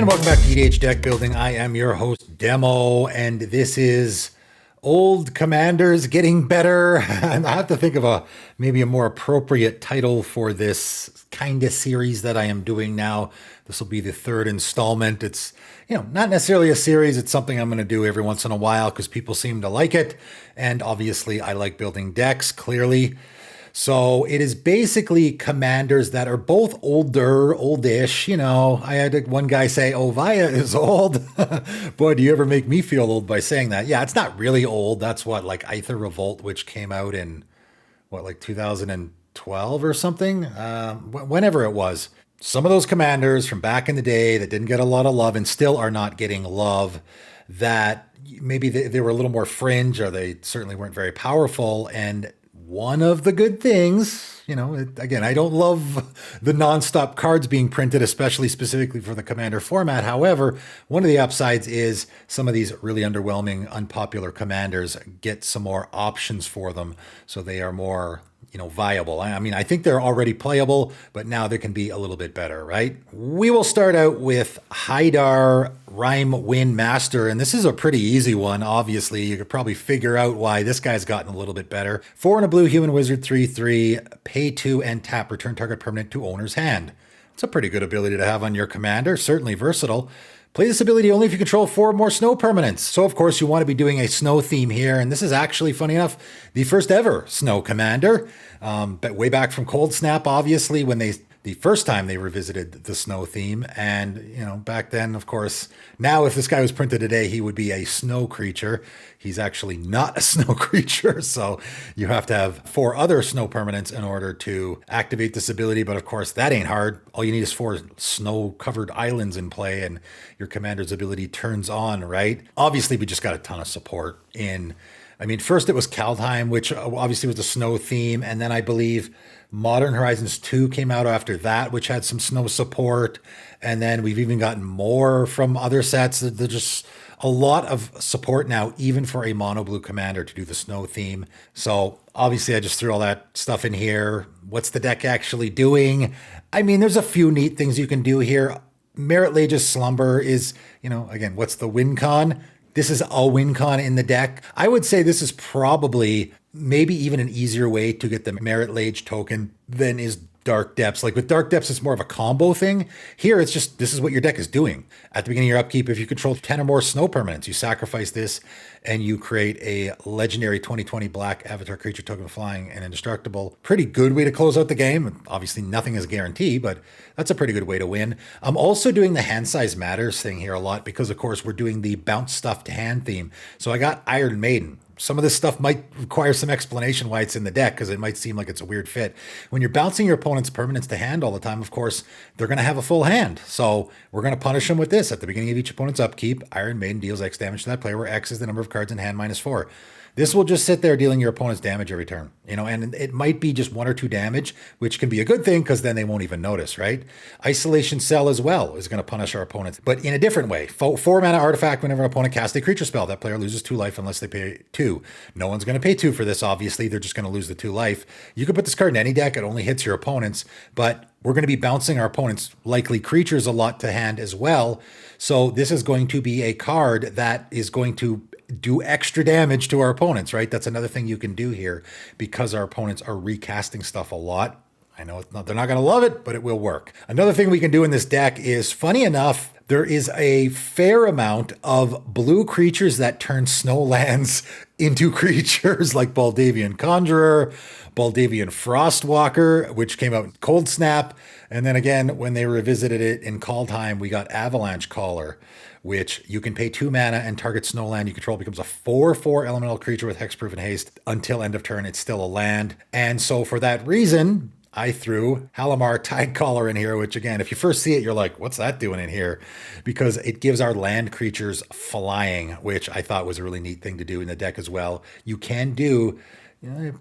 And welcome back to EDH Deck Building. I am your host, Demo, and this is Old Commanders Getting Better. And I have to think of maybe a more appropriate title for this kind of series that I am doing now. This will be the third installment. It's, not necessarily a series. It's something I'm going to do every once in a while because people seem to like it. And obviously, I like building decks, clearly. So it is basically commanders that are both oldish. I had one guy say, "Oh, Vaya is old." Boy, do you ever make me feel old by saying that. Yeah, it's not really old. That's what, like Aether Revolt, which came out in, 2012 or something? Whenever it was. Some of those commanders from back in the day that didn't get a lot of love and still are not getting love, that maybe they were a little more fringe or they certainly weren't very powerful. And one of the good things, again, I don't love the nonstop cards being printed, especially specifically for the Commander format. However, one of the upsides is some of these really underwhelming, unpopular commanders get some more options for them. So they are more, viable. I mean, I think they're already playable, but now they can be a little bit better, right? We will start out with Heidar, Rimewind Master, and this is a pretty easy one. Obviously, you could probably figure out why this guy's gotten a little bit better. 4 and a blue human wizard, 3/3, pay 2 and tap, return target permanent to owner's hand. It's a pretty good ability to have on your commander, certainly versatile. Play this ability only if you control 4 or more snow permanents. So, of course, you want to be doing a snow theme here. And this is actually, funny enough, the first ever snow commander. But way back from Cold Snap, obviously, when the first time they revisited the snow theme. And, back then, of course, now if this guy was printed today, he would be a snow creature. He's actually not a snow creature. So you have to have 4 other snow permanents in order to activate this ability. But of course, that ain't hard. All you need is 4 snow covered islands in play and your commander's ability turns on, right? Obviously, we just got a ton of support in. First it was Kaldheim, which obviously was the snow theme. And then I believe Modern Horizons 2 came out after that, which had some snow support. And then we've even gotten more from other sets. There's just a lot of support now, even for a mono blue commander to do the snow theme. So obviously I just threw all that stuff in here. What's the deck actually doing? There's a few neat things you can do here. Merit Lage's Slumber is, again, what's the win con? This is a win con in the deck. I would say this is probably maybe even an easier way to get the Merit Lage token than is Dark Depths. Like with Dark Depths, it's more of a combo thing. Here, it's just, this is what your deck is doing. At the beginning of your upkeep, if you control 10 or more snow permanents, you sacrifice this and you create a legendary 2020 black avatar creature token flying and indestructible. Pretty good way to close out the game. Obviously, nothing is a guarantee, but that's a pretty good way to win. I'm also doing the hand size matters thing here a lot because, of course, we're doing the bounce stuff to hand theme. So I got Iron Maiden. Some of this stuff might require some explanation why it's in the deck because it might seem like it's a weird fit. When you're bouncing your opponent's permanents to hand all the time, of course, they're going to have a full hand. So we're going to punish them with this. At the beginning of each opponent's upkeep, Iron Maiden deals X damage to that player, where X is the number of cards in hand minus 4. This will just sit there dealing your opponent's damage every turn, and it might be just 1 or 2 damage, which can be a good thing because then they won't even notice, right? Isolation Cell as well is going to punish our opponents, but in a different way. 4 mana artifact whenever an opponent casts a creature spell. That player loses 2 life unless they pay 2. No one's going to pay 2 for this, obviously. They're just going to lose the 2 life. You can put this card in any deck. It only hits your opponents, but we're going to be bouncing our opponent's likely creatures a lot to hand as well. So this is going to be a card that is going to do extra damage to our opponents, right? That's another thing you can do here because our opponents are recasting stuff a lot. I know they're not going to love it, but it will work. Another thing we can do in this deck is, funny enough, there is a fair amount of blue creatures that turn snow lands into creatures like Baldavian Conjurer, Baldavian Frostwalker, which came out in Cold Snap. And then again, when they revisited it in Kaldheim, we got Avalanche Caller, which you can pay 2 mana and target snowland you control becomes a 4/4 elemental creature with hexproof and haste until end of turn. It's still a land. And so for that reason, I threw Halimar Tidecaller in here, which again, if you first see it, you're like, what's that doing in here? Because it gives our land creatures flying, which I thought was a really neat thing to do in the deck as well. You can do,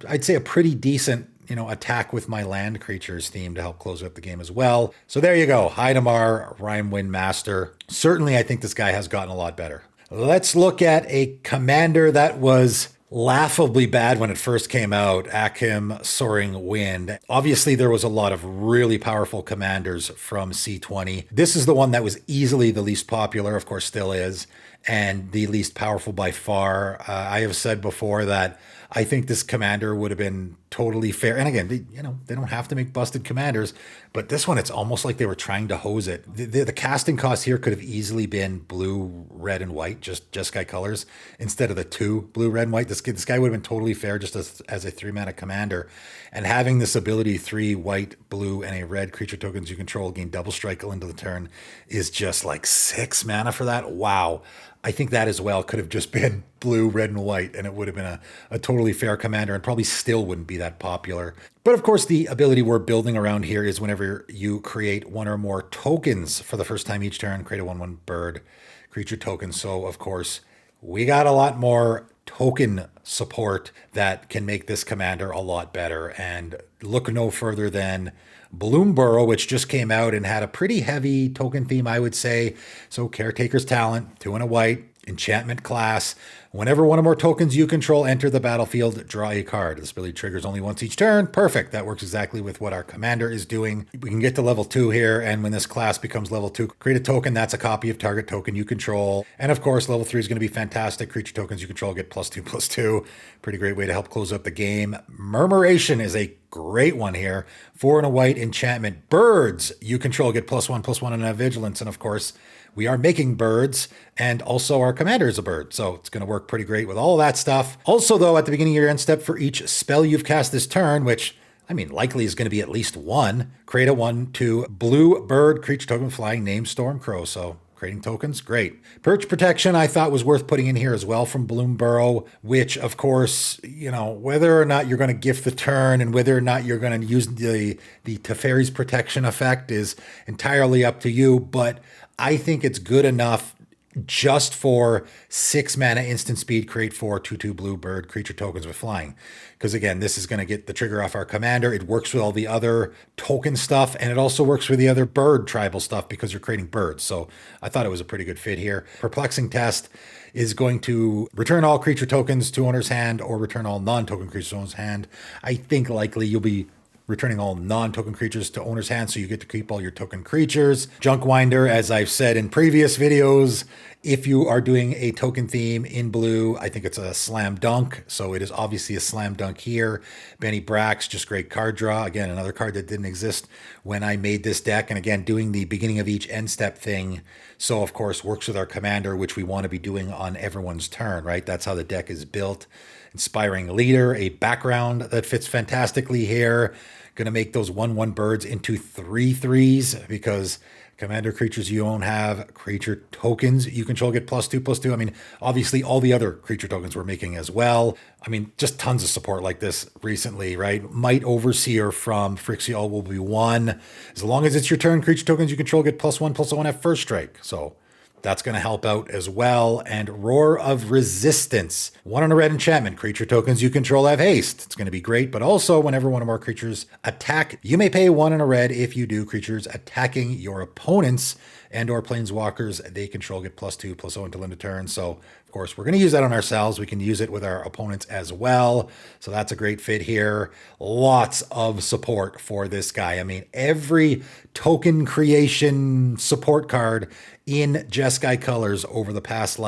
I'd say a pretty decent, attack with my land creatures theme to help close up the game as well. So there you go. Heidar, Rimewind Master. Certainly, I think this guy has gotten a lot better. Let's look at a commander that was laughably bad when it first came out, Akim, Soaring Wind. Obviously, there was a lot of really powerful commanders from C20. This is the one that was easily the least popular, of course, still is, and the least powerful by far. I have said before that I think this commander would have been totally fair. And again, they don't have to make busted commanders, but this one, it's almost like they were trying to hose it. The casting cost here could have easily been blue, red, and white, just Jeskai colors, instead of the two blue, red, and white. This guy would have been totally fair just as a 3-mana commander. And having this ability, 3 white, blue, and a red creature tokens you control gain double strike into the turn is just like 6 mana for that. Wow. I think that as well could have just been blue, red, and white, and it would have been a totally fair commander and probably still wouldn't be that popular. But of course, the ability we're building around here is whenever you create one or more tokens for the first time each turn, create a 1/1 bird creature token. So, of course, we got a lot more token support that can make this commander a lot better. And look no further than Bloomborough, which just came out and had a pretty heavy token theme, I would say. So Caretaker's Talent, 2 and a white, enchantment class. Whenever one or more tokens you control enter the battlefield, draw a card. This ability triggers only once each turn. Perfect. That works exactly with what our commander is doing. We can get to level 2 here, and when this class becomes level 2, create a token that's a copy of target token you control. And of course, level 3 is going to be fantastic. Creature tokens you control get +2/+2. Pretty great way to help close up the game. Murmuration is a great one here. 4 and a white enchantment. Birds you control get +1/+1 and a vigilance. And of course, we are making birds, and also our commander is a bird. So it's going to work pretty great with all that stuff. Also, though, at the beginning of your end step for each spell you've cast this turn, which likely is going to be at least one, create a 1/2 blue bird creature token flying named Stormcrow. So creating tokens, great. Perch protection I thought was worth putting in here as well from Bloomborough, which of course, whether or not you're going to gift the turn and whether or not you're going to use the Teferi's protection effect is entirely up to you, but I think it's good enough just for 6 mana instant speed, create 4 2/2 blue bird creature tokens with flying. Because again, this is going to get the trigger off our commander. It works with all the other token stuff, and it also works with the other bird tribal stuff because you're creating birds. So I thought it was a pretty good fit here. Perplexing Test is going to return all creature tokens to owner's hand or return all non-token creatures to owner's hand. I think likely you'll be returning all non-token creatures to owner's hand, so you get to keep all your token creatures. Junkwinder, as I've said in previous videos, if you are doing a token theme in blue, I think it's a slam dunk. So it is obviously a slam dunk here. Benny Brax, just great card draw. Again, another card that didn't exist when I made this deck. And again, doing the beginning of each end step thing. So of course, works with our commander, which we want to be doing on everyone's turn, right? That's how the deck is built. Inspiring Leader, a background that fits fantastically here. Going to make those 1/1 birds into 3/3s because commander creatures you own have creature tokens you control get +2/+2. Obviously all the other creature tokens we're making as well. Just tons of support like this recently, right? Might Overseer from Phyrexial will be 1. As long as it's your turn, creature tokens you control get +1/+1 at first strike. So that's going to help out as well. And Roar of Resistance. 1 on a red enchantment. Creature tokens you control have haste. It's going to be great, but also whenever one or more creatures attack, you may pay 1 on a red. If you do, creatures attacking your opponents and or planeswalkers they control get +2/+0 until end of turn. So of course, we're going to use that on ourselves. We can use it with our opponents as well. So that's a great fit here. Lots of support for this guy. Every token creation support card in Jeskai colors over the past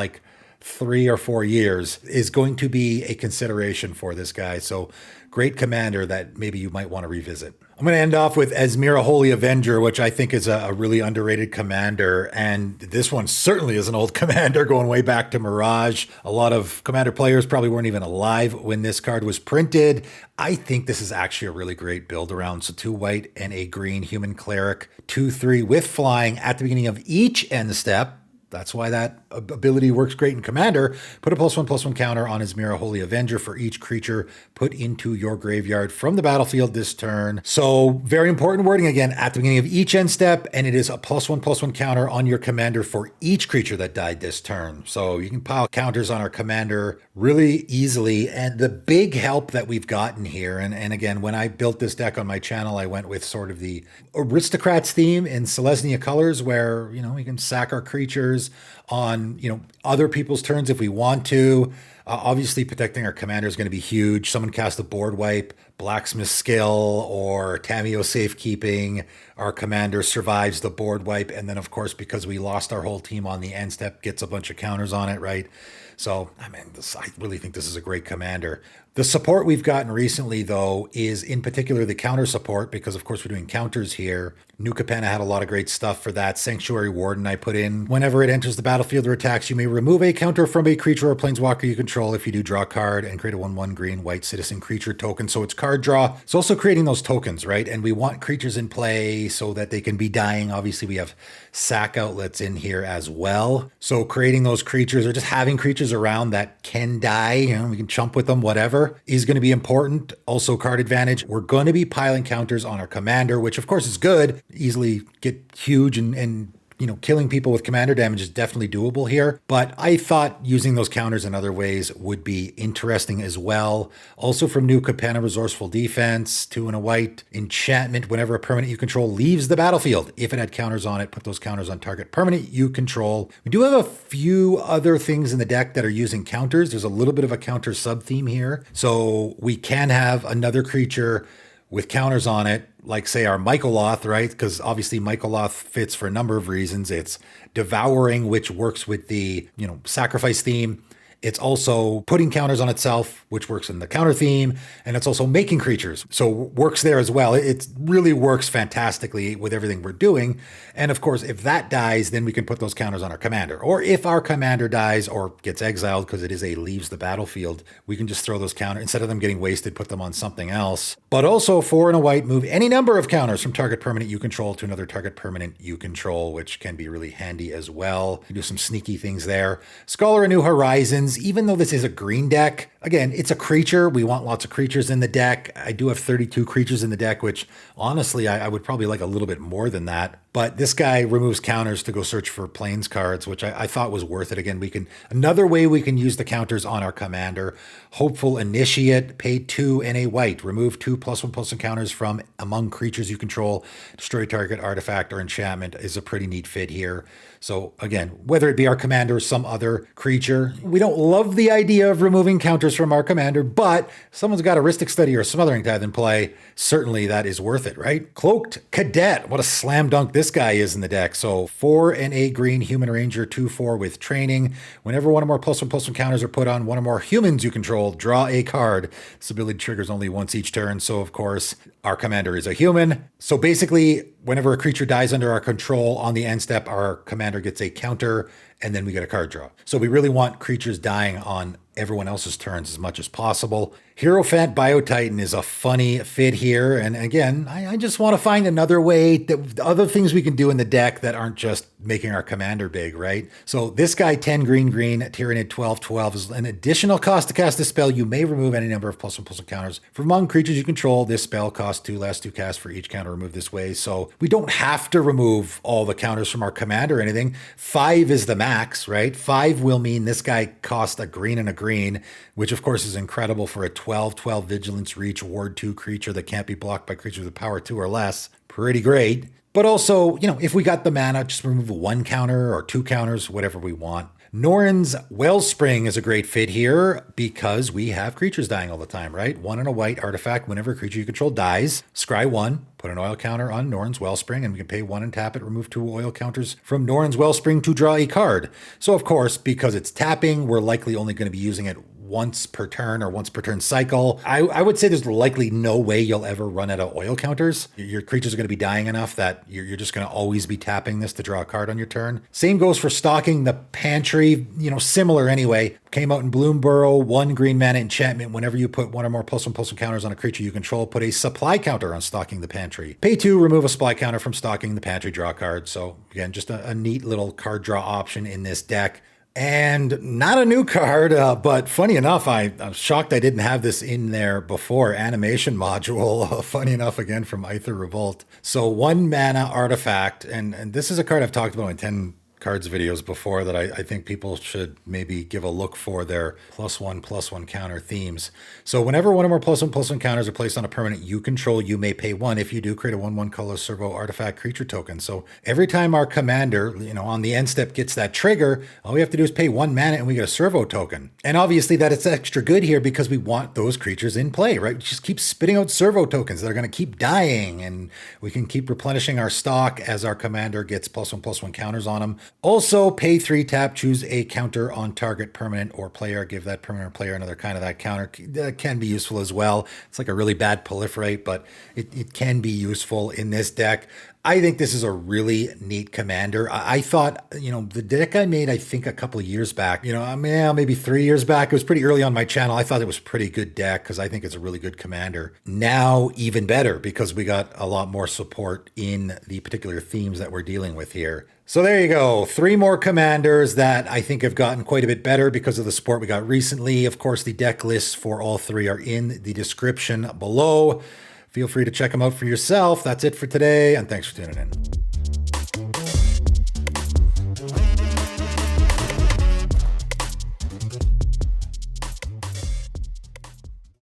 3 or 4 years is going to be a consideration for this guy. So great commander that maybe you might want to revisit. I'm going to end off with Asmira Holy Avenger, which I think is a really underrated commander. And this one certainly is an old commander going way back to Mirage. A lot of commander players probably weren't even alive when this card was printed. I think this is actually a really great build around. So 2 white and a green human cleric, 2/3 with flying at the beginning of each end step. That's why that ability works great in Commander. Put a +1/+1 counter on Asmira Holy Avenger for each creature put into your graveyard from the battlefield this turn. So very important wording again at the beginning of each end step, and it is a +1/+1 counter on your commander for each creature that died this turn. So you can pile counters on our commander really easily. And the big help that we've gotten here, and again, when I built this deck on my channel, I went with sort of the Aristocrats theme in Selesnya colors where, we can sack our creatures counters on, other people's turns if we want to. Obviously, protecting our commander is going to be huge. Someone cast a board wipe, blacksmith skill, or Tameo safekeeping. Our commander survives the board wipe, and then, of course, because we lost our whole team on the end step, gets a bunch of counters on it, right? So, I really think this is a great commander. The support we've gotten recently, though, is in particular the counter support, because of course we're doing counters here. New Capenna had a lot of great stuff for that. Sanctuary Warden I put in. Whenever it enters the battlefield or attacks, you may remove a counter from a creature or planeswalker you control. If you do, draw a card and create a 1/1 green white citizen creature token. So it's card draw. It's also creating those tokens, right? And we want creatures in play so that they can be dying. Obviously, we have sack outlets in here as well. So creating those creatures or just having creatures around that can die, we can chump with them, whatever, is going to be important. Also, card advantage. We're going to be piling counters on our commander, which of course is good. Easily get huge and killing people with commander damage is definitely doable here. But I thought using those counters in other ways would be interesting as well. Also from New Capenna, Resourceful Defense, 2 and a white, enchantment. Whenever a permanent you control leaves the battlefield, if it had counters on it, put those counters on target permanent you control. We do have a few other things in the deck that are using counters. There's a little bit of a counter sub-theme here. So we can have another creature with counters on it, like say our Michaeloth, right? Because obviously Michaeloth fits for a number of reasons. It's devouring, which works with the, sacrifice theme. It's also putting counters on itself, which works in the counter theme, and it's also making creatures. So works there as well. It really works fantastically with everything we're doing. And of course, if that dies, then we can put those counters on our commander. Or if our commander dies or gets exiled because it is a leaves the battlefield, we can just throw those counters, instead of them getting wasted, put them on something else. But also 4 and a white, move any number of counters from target permanent you control to another target permanent you control, which can be really handy as well. You do some sneaky things there. Scholar of New Horizons. Even though this is a green deck, again, it's a creature. We want lots of creatures in the deck. I do have 32 creatures in the deck, which honestly, I would probably like a little bit more than that. But this guy removes counters to go search for planes cards, which I thought was worth it. Again, another way we can use the counters on our commander. Hopeful Initiate, pay 2 and a white. Remove 2+1/+1 counters from among creatures you control. Destroy target artifact or enchantment is a pretty neat fit here. So again, whether it be our commander or some other creature, we don't love the idea of removing counters from our commander, but if someone's got a Rhystic Study or Smothering Tithe in play, certainly that is worth it, right? Cloaked Cadet, what a slam dunk this guy is in the deck. So 4 and a green human ranger, 2/4 with training. Whenever one or more +1/+1 counters are put on one or more humans you control, draw a card. This ability triggers only once each turn. So of course, our commander is a human. So basically, whenever a creature dies under our control on the end step, our commander gets a counter, and then we get a card draw. So we really want creatures dying on everyone else's turns as much as possible. Hierophant Biotitan is a funny fit here. And again, I just want to find another way, that other things we can do in the deck that aren't just making our commander big, right? So this guy, 10 green, Tyranid 12/12 is an additional cost to cast this spell. You may remove any number of +1/+1 counters from among creatures you control. This spell costs 2 less to cast for each counter removed this way. So we don't have to remove all the counters from our commander or anything. 5 is the max, right? 5 will mean this guy costs a green and a green, which of course is incredible for a 12/12 vigilance reach ward 2 creature that can't be blocked by creatures with power 2 or less. Pretty great. But also, if we got the mana, just remove 1 counter or 2 counters, whatever we want. Norn's Wellspring is a great fit here because we have creatures dying all the time, right? 1 and a white artifact. Whenever a creature you control dies, scry 1, put an oil counter on Norn's Wellspring, and we can pay 1 and tap it, remove 2 oil counters from Norn's Wellspring to draw a card. So of course, because it's tapping, we're likely only going to be using it once per turn or once per turn cycle. I would say there's likely no way you'll ever run out of oil counters. Your creatures are going to be dying enough that you're just going to always be tapping this to draw a card on your turn. Same goes for stocking the pantry, similar anyway. Came out in Bloomburrow, 1 green mana enchantment. Whenever you put 1 or more +1/+1 counters on a creature you control, put a supply counter on stocking the pantry. Pay 2, remove a supply counter from stocking the pantry, draw a card. So again, just a neat little card draw option in this deck. And not a new card, but funny enough, I'm shocked I didn't have this in there before. Animation module, funny enough, again from Aether Revolt. So 1 mana artifact, and this is a card I've talked about in 10 cards videos before that I think people should maybe give a look for their +1/+1 counter themes. So whenever one of our +1/+1 counters are placed on a permanent you control, you may pay 1. If you do, create a 1/1 color servo artifact creature token. So every time our commander, on the end step gets that trigger, all we have to do is pay 1 mana and we get a servo token. And obviously that it's extra good here because we want those creatures in play, right? We just keep spitting out servo tokens that are going to keep dying, and we can keep replenishing our stock as our commander gets +1/+1 counters on them. Also, pay 3 tap, choose a counter on target permanent or player, give that permanent or player another kind of that counter. That can be useful as well. It's like a really bad proliferate, but it can be useful in this deck. I think this is a really neat commander. I thought, the deck I made, I think a couple of years back, maybe 3 years back, it was pretty early on my channel. I thought it was a pretty good deck because I think it's a really good commander. Now, even better because we got a lot more support in the particular themes that we're dealing with here. So there you go. 3 more commanders that I think have gotten quite a bit better because of the support we got recently. Of course, the deck lists for all 3 are in the description below. Feel free to check them out for yourself. That's it for today, and thanks for tuning in.